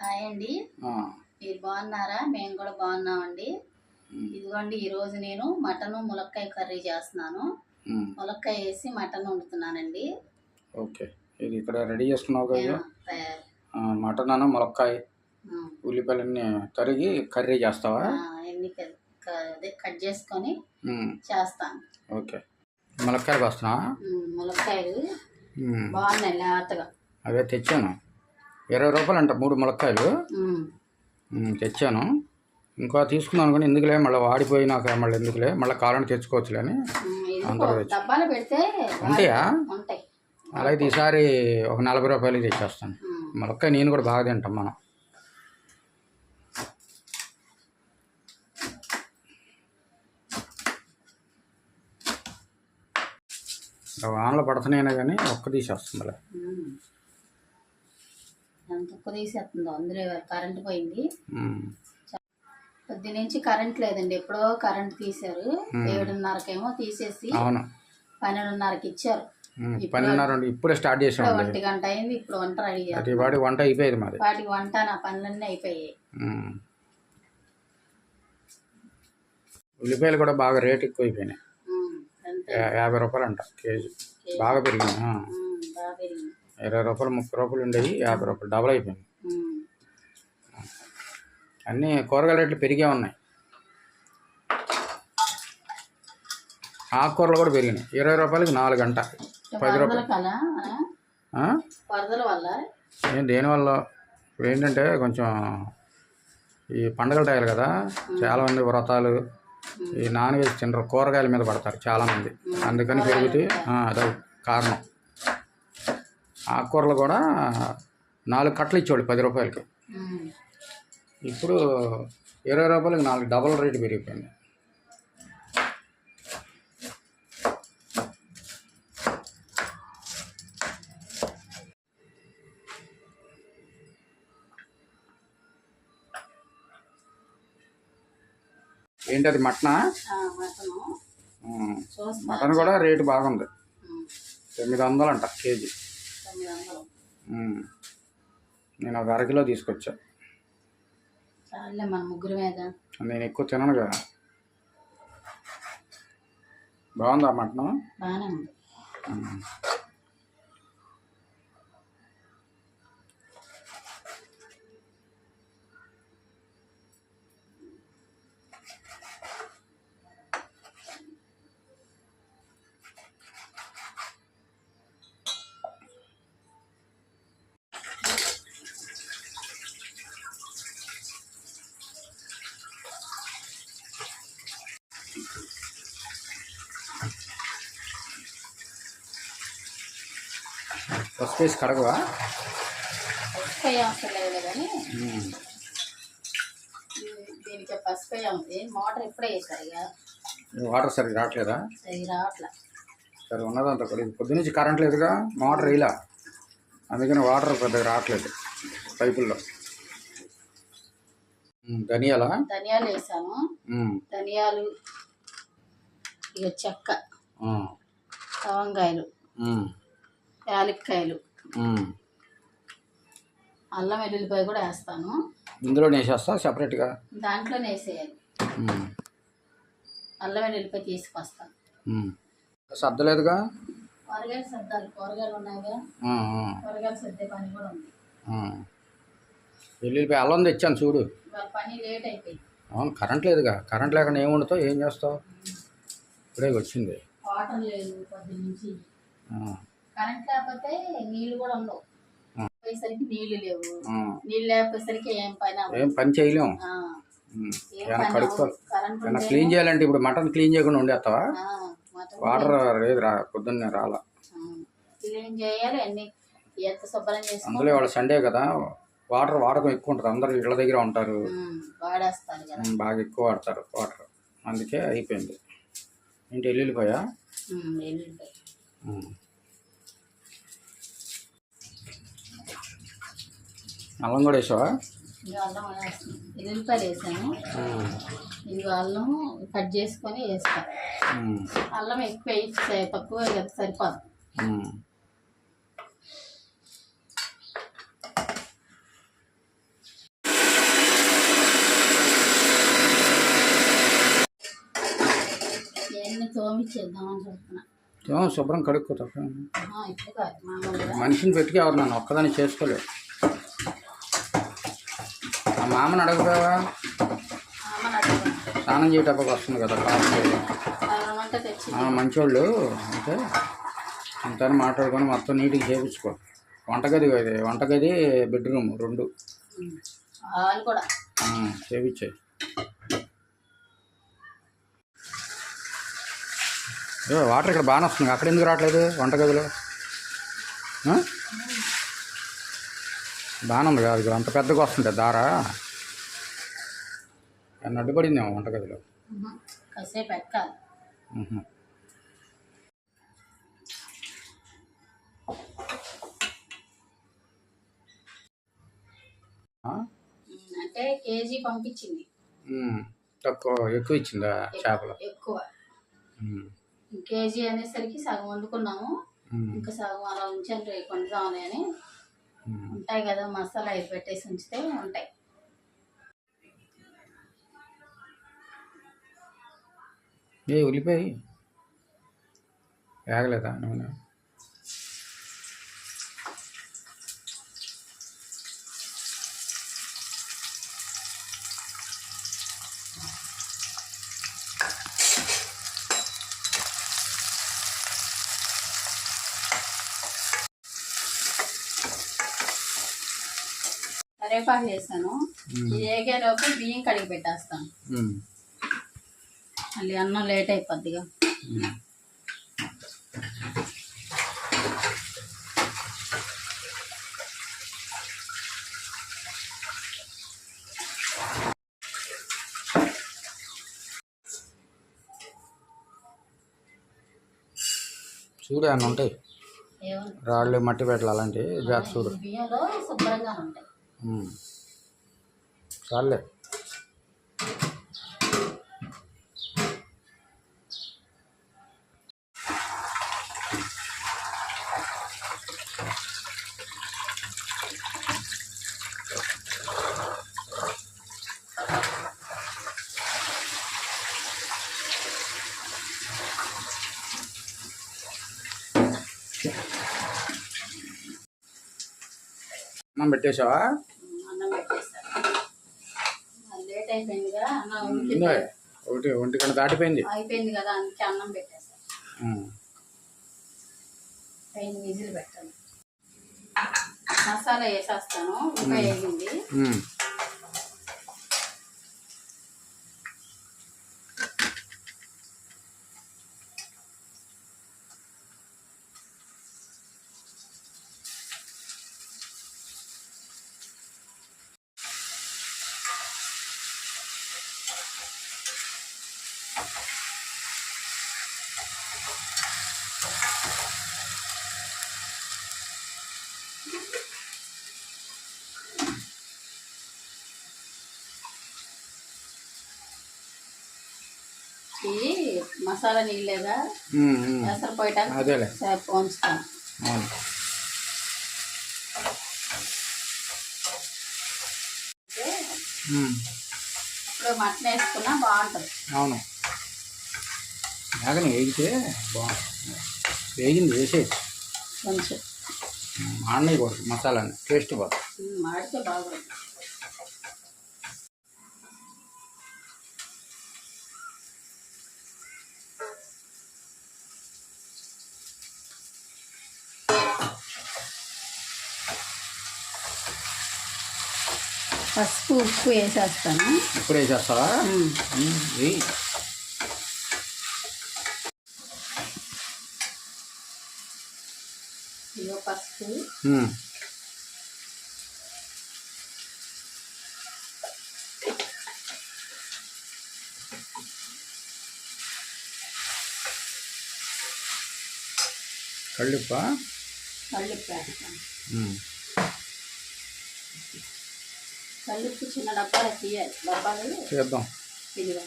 Hi అండి. మీరు బాగున్నారా? మేము కూడా బాగున్నామండి. ఇదిగోండి, ఈరోజు నేను మటన్ ములక్కాయ కర్రీ చేస్తున్నాను. ములక్కాయ వేసి మటన్ వండుతున్నానండి. ఓకే, ఇది ఇక్కడ రెడీ చేసుకున్నావు కదా. మటన్ అన్న ములక్కాయ ఉల్లిపాయలన్నీ తరిగి కర్రీ చేస్తావా? ఎన్ని కట్ చేసుకొని చేస్తాను. ఓకే, ములక్కాయలు వస్తున్నా. ములక్కాయలు బాగున్నాయి లేతగా. అవే తెచ్చాను, 20 రూపాయలు అంట 3 ములక్కాయలు తెచ్చాను. ఇంకా తీసుకున్నాను కానీ ఎందుకులే, మళ్ళీ వాడిపోయినాక మళ్ళీ ఎందుకులే, మళ్ళీ కావాలని తెచ్చుకోవచ్చులే అని అందరూ ఉంటాయా. అలాగే ఈసారి ఒక 40 రూపాయలకి తెచ్చేస్తాను ములక్కాయ. నేను కూడా బాగా తింటాం మనం. వానలు పడుతున్నాయినా కానీ ఒక్క తీసేస్తుంది. ఎంత ఒక్క తీసేస్తుందో, అందులో కరెంట్ పోయింది. కొద్ది నుంచి కరెంట్ లేదండి, ఎప్పుడో కరెంట్ తీశారు. 7:30కేమో తీసేసి 12:30కి ఇచ్చారు. 12:30 ఇప్పుడే స్టార్ట్ చేసాం. 1 గంట అయింది. ఇప్పుడు వంట రెడీ చేయాలి. వాటి వంట అయిపోయేది మరి. వాటికి వంట నా పనులన్నీ అయిపోయాయి. ఉల్లిపాయలు కూడా బాగా రేట్ ఎక్కువ అయిపోయినాయి. 50 రూపాయలు అంట కేజీ. బాగా పెరిగినాయి. 20 రూపాయలు 30 రూపాయలు ఉండేవి, 50 రూపాయలు డబల్ అయిపోయింది. అన్నీ కూరగాయల రేట్లు పెరిగే ఉన్నాయి. ఆకుకూరలు కూడా పెరిగినాయి. 20 రూపాయలకి 4 గంట, 10 రూపాయలు. దేనివల్ల ఇప్పుడు ఏంటంటే కొంచెం ఈ పండగల టైలు కదా, చాలామంది వ్రతాలు ఈ నాన్ వెజ్ తినరు, కూరగాయల మీద పడతారు చాలామంది, అందుకని పెరుగుతాయి. అదే కారణం. ఆకుకూరలు కూడా 4 కట్టలు ఇచ్చేవాళ్ళు 10 రూపాయలకి, ఇప్పుడు 20 రూపాయలకి 4, డబల్ రేటు పెరిగిపోయింది. ఏంటి అది మటనా? మటన్ కూడా రేటు బాగుంది. 900 అంట కేజీ. నేను ఒక 1/2 కిలో తీసుకొచ్చా. నేను ఎక్కువ తినను కదా. బాగుందా మటను? పసుపు వేసి కడగవా? దీనికి పసుపు మోటార్ ఎప్పుడే వేసారు. వాటర్ సరిగ్గా రావట్లేదా? సరే ఉన్నదంతా కూడా. పొద్దు నుంచి కరెంట్ లేదుగా, మోటార్ ఇలా, అందుకని వాటర్ పెద్దగా రావట్లేదు పైపుల్లో. ధనియాలు వేసాము. ధనియాలు, ఇక చెక్క, లవంగాయలు, యాలక్కాయలు, అల్లం వెల్లుల్లిపాయ కూడా వేస్తాను. ఇందులోనే వేసేస్తా సెపరేట్గా? దాంట్లోనే వేసేయాలి. అల్లం వెల్లుల్లిపాయ తీసుకొస్తాను. సర్దలేదుగా? కూరగాయలు సర్దాలి, కూరగాయలు ఉన్నాయిగా, కూరగాయలు సర్దే పని కూడా ఉంది. వెల్లుల్లిపాయ అల్లం తెచ్చాను చూడు. పని లేట్ అయిపోయింది. అవును, కరెంట్ లేదుగా. కరెంట్ లేకుండా ఏం వండుతావు, ఏం చేస్తావు? ఇప్పుడే వచ్చింది. వాటర్ లేదు పొద్దు నుంచి. కరెంట్ లేకపోతే నీళ్ళు కూడా ఉండవు. పోయేసరికి నీళ్ళు లేవు. నీళ్ళు లేకపోయేసరికి ఏం పని చేయలేము. క్లీన్ చేయాలంటే ఇప్పుడు మటన్ క్లీన్ చేయకుండా వండేస్తావా? వాటర్ లేదు, పొద్దున్నే రాలా. క్లీన్ చేయాలి అన్ని, ఎంత శుభ్రం చేసి. అందులో ఇవాళ సండే కదా, వాటర్ వాడకం ఎక్కువ ఉంటుంది. అందరూ ఇళ్ళ దగ్గర ఉంటారు, వాడేస్తారు కదా, బాగా ఎక్కువ వాడతారు వాటర్, అందుకే అయిపోయింది. ఏంటి వెల్లుల్లిపాయా? అల్లం కూడా వేసావా? అల్లం వెల్లుల్లిపాయలు వేసాను. ఇది అల్లం కట్ చేసుకొని వేస్తాను. అల్లం ఎక్కువ వేస్తే తక్కువ సరిపోదు. పంపించేద్దామని చూస్తున్నా. శుభ్రం కడుక్కో తప్ప ఇప్పుడు కాదు మామూలుగా. మనిషిని పెట్టుకు ఎవరు నన్ను ఒక్కదాన్ని చేసుకోలేదు. ఆ మామని అడగపోయావా? స్నానం చేయటప్పటికి వస్తుంది కదా మంచోళ్ళు అంటే అంతా మాట్లాడుకొని మొత్తం నీట్గా చేయించుకో. వంటగది బెడ్రూమ్ 2 చేయించాయి. వాటర్ ఇక్కడ బాగానే వస్తుంది, అక్కడ ఎందుకు రావట్లేదు? వంటగదిలో బాగానే ఉంది కాదు, అంత పెద్దగా వస్తుంది దారా. నన్ను అడ్డుపడిందేమో వంటగదిలో. అంటే కేజీ పంపించింది. ఎక్కువ ఇచ్చిందా చేపలు? ఎక్కువ. కేజీ అనేసరికి సగం వండుకున్నాము, ఇంకా సగం అలా ఉంచాను రేపు వండుదామని అని. ఉంటాయి కదా మసాలా అవి పెట్టేసి ఉంచితే ఉంటాయి. ఉల్లిపాయ వేగలేదా నూనె? కరేపాకు వేసాను. ఇది వేగేలోపు బియ్యం కడిగి పెట్టేస్తాను. మళ్ళీ అన్నం లేట్ అయిపోద్దిగా. చూడు అన్న ఉంటాయి, రాళ్ళు మట్టి పెట్టాలి అలాంటివి జాగ్రత్త చూడు. బియ్యంలో శుభ్రంగా ఉంటాయి. చాలే. అన్నం పెట్టేసావా? అన్నం పెట్టేస్తాను. లేట్ అయిపోయిందిగా అన్నం. 1 గంట దాటిపోయింది. అయిపోయింది కదా అందుకే అన్నం పెట్టేస్తాను. పైన విజిల్ పెట్టాను. మసాలా వేసేస్తాను. ఇంకా వేగింది. ఇది మసాలా నీళ్ళేగా ఎసరు పోయటానికి ఉంచుతాను. ఇప్పుడు మటన్ వేసుకున్నా బాగుంటుంది. అవును, వేగని వేగితే బాగుంటుంది. వేగింది వేసేయచ్చు కొంచెం మాడనేయకూడదు, మసాలాని టేస్ట్ పోతుంది. మాడితే బాగుంటుంది. పసుపు ఉప్పు వేసేస్తాను. ఇప్పుడు వేసేస్తావా? ఇదో పసుపు, కళ్ళుప్ప వేస్తాను. కళ్ళుప్పు చిన్న డబ్బాలు తీయాలి. డబ్బాలు చేద్దాం. ఇదిగో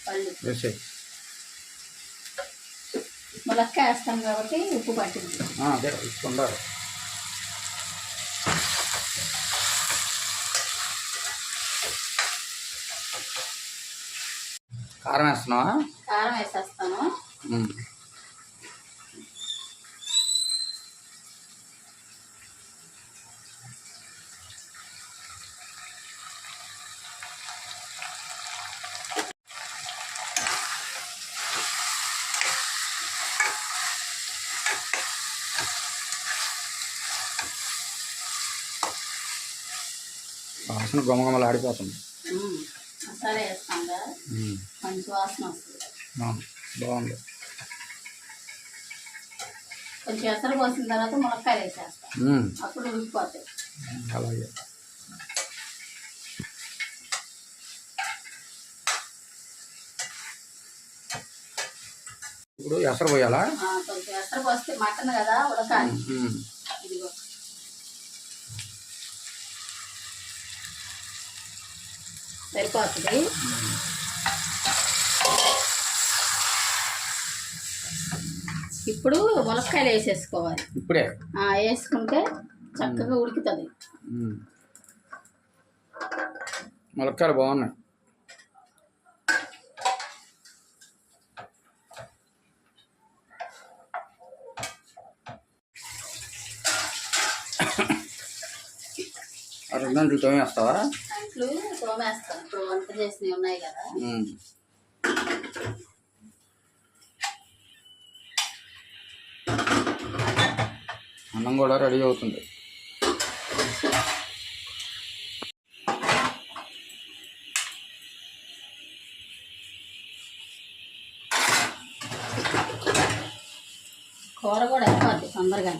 కళ్ళుప్పు వేసేయి. ములక్కాయ వేస్తాం కాబట్టి ఉప్పు పట్టింది. అదే ఉప్పు ఉండాలి. కారం వేస్తున్నావా? కారం వేసేస్తాను. వాసన గుమగుమలు ఆడిపోతుంది. మసాలా వేస్తాం కదా, మంచి వాసన వస్తుంది. బాగుంది. కొంచెం ఎసరు పోసిన తర్వాత మునక్కాయలు వేసేస్తాం, అప్పుడు ఉడికిపోతాయి. అలాగే. ఇప్పుడు ఎసరు పోయాలా? కొంచెం ఎసరు పోస్తే మటన్ కదా ఉడకాలి. ఇదిగో సరిపోతుంది. ఇప్పుడు మునక్కాయలు వేసేసుకోవాలి. ఇప్పుడే వేసుకుంటే చక్కగా ఉడుకుతుంది. మునక్కాయలు బాగున్నాయి. అరగంటలు తోమేస్తావా? అంట్లు తోమేస్తాను, ఇప్పుడు వంట చేసినవి ఉన్నాయి కదా. అన్నం కూడా రెడీ అవుతుంది. కూర కూడా అయిపోద్ది తొందరగా.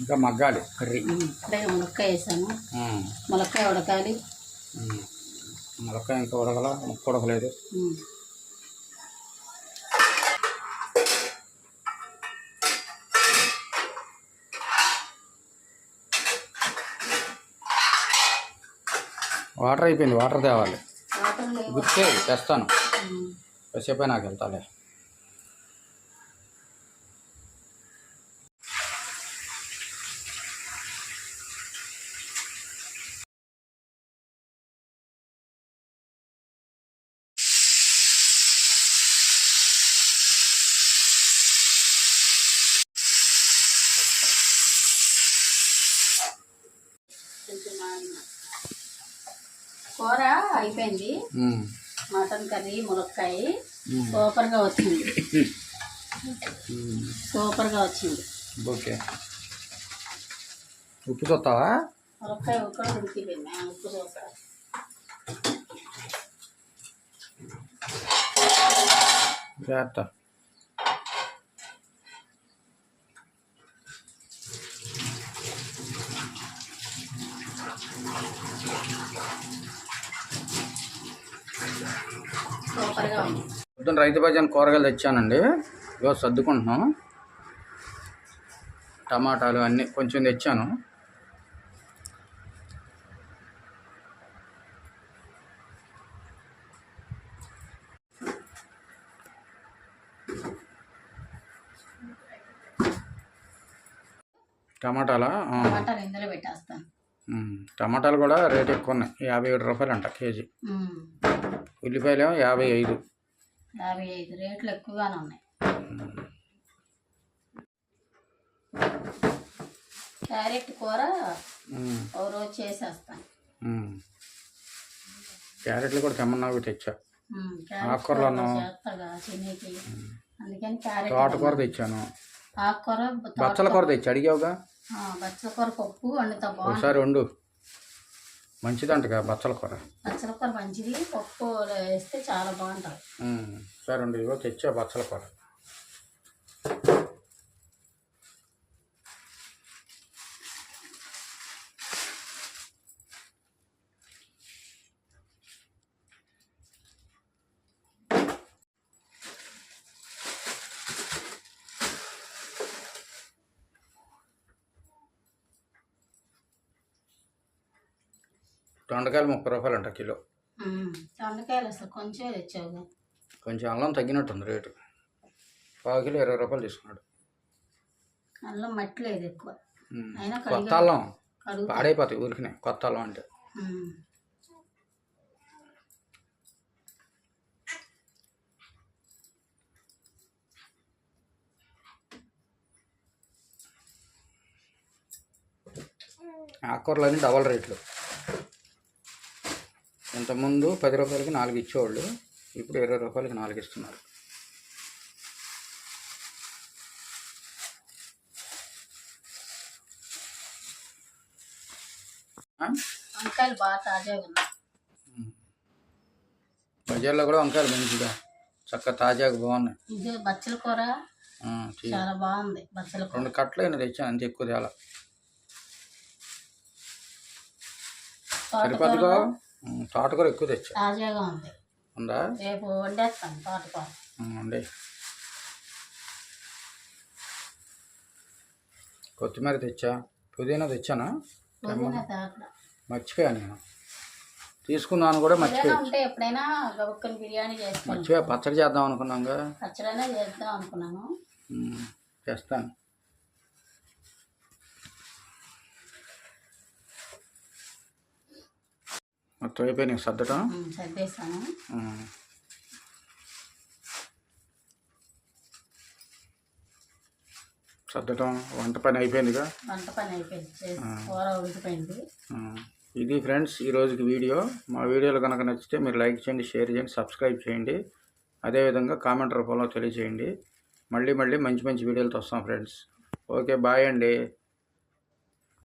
ఇంకా మగ్గాలి కర్రీ. ఇప్పుడే మునక్కాయ వేసాను, మునక్కాయ ఉడకాలి. మునక్కాయ ఇంకా ఉడకల, ముక్క ఉడకలేదు. వాటర్ అయిపోయింది, వాటర్ తేవాలి. గుర్తే తెస్తాను, కాసేపే నాకు వెళ్తాలే. కూర అయిపోయింది. మటన్ కర్రీ మునక్కాయ సూపర్గా వచ్చింది, సూపర్గా వచ్చింది. ఓకే. ఉప్పు చూస్తావా? మునక్కాయ కూడా ఉడికిపోయింది, ఉప్పు చూస్తా. జాగ్రత్త. సూపర్గా ఉంది. పొద్దున్న రైతు బజార్ కూరగాయలు తెచ్చానండి. ఇవాళ సర్దుకుంటున్నాం. టమాటాలు అన్నీ కొంచెం తెచ్చాను. టమాటాలు ఇందులో పెట్టేస్తాను. టమాటాలు కూడా రేట్ ఎక్కువ ఉన్నాయి, 57 రూపాయలు అంట కేజీ. ఉల్లిపాయలు 55. 55 రేట్లు ఎక్కువగానే ఉన్నాయి. క్యారెట్ కూర ఒక రోజు చేసేస్తాను. క్యారెట్లు కూడా తెమ్మన్నావు, తెచ్చా. ఆకుకూరలు అన్నావు, అందుకని క్యారెట్. తోటకూర తెచ్చాను. ఆకుకూర బచ్చల కూర తెచ్చి అడిగావుగా. బచ్చల కూర పప్పు వండుతా బాగుంటుంది. ఒకసారి వండు, మంచిదంటగా బచ్చల కూర. బచ్చల కూర మంచిది, పప్పు వేస్తే చాలా బాగుంటుంది. సరే వండు, ఇగో తెచ్చా బచ్చల కూర. దొండకాయలు 30 రూపాయలు అంట కిలో. దొండకాయలు అసలు కొంచెం తెచ్చావు. కొంచెం అల్లం తగ్గినట్టుంది రేటు. 1 కిలో 20 రూపాయలు తీసుకున్నాడు. అల్లం మట్టి లేదు ఎక్కువ. కొత్త అల్లం పాడైపోతాయి ఊరికినే, కొత్త అల్లం అంటే. ఆకుకూరలన్నీ డబల్ రేట్లు. ఇంతకుముందు 10 రూపాయలకి 4 ఇచ్చేవాళ్ళు, ఇప్పుడు 20 రూపాయలకి 4 ఇస్తున్నారు. వంకాయలు బాగా తాజాగా ఉన్నాయి. బజార్లో కూడా వంకాయలు మంచిగా చక్కగా తాజాగా బాగున్నాయి. ఇది బచ్చల కూర చాలా బాగుంది. బచ్చల కూర 2 కట్టలు అయినా తెచ్చాను, అంత ఎక్కువ తేలా. సరిపోదుగా. తోటకూర ఎక్కువ తెచ్చా, తాజాగా ఉంది. ఉందా? రేపు వండేస్తాను తోటకూర. వండి. కొత్తిమీర తెచ్చా, పుదీనా తెచ్చానా? మర్చిపోయా నేను, తీసుకున్నాను కూడా మర్చిపోయా. ఉంటే ఎప్పుడైనా గబుక్కని బిర్యానీ చేస్తాను. మర్చిపోయా, పచ్చడి చేద్దాం అనుకున్నాగా. పచ్చడైనా చేద్దాం అనుకున్నాను, చేస్తాను. మొత్తం అయిపోయి సర్దటం. సర్దేశాను. సర్దటం, వంట పని అయిపోయిందిగా. వంట పని అయిపోయింది, కూర ఉడికిపోయింది. ఇది ఫ్రెండ్స్ ఈ రోజుకి వీడియో. మా వీడియోలు కనుక నచ్చితే మీరు లైక్ చేయండి, షేర్ చేయండి, సబ్స్క్రైబ్ చేయండి. అదేవిధంగా కామెంట్ రూపంలో తెలియజేయండి. మళ్ళీ మంచి వీడియోలతో వస్తాం ఫ్రెండ్స్. ఓకే, బాయ్ అండి.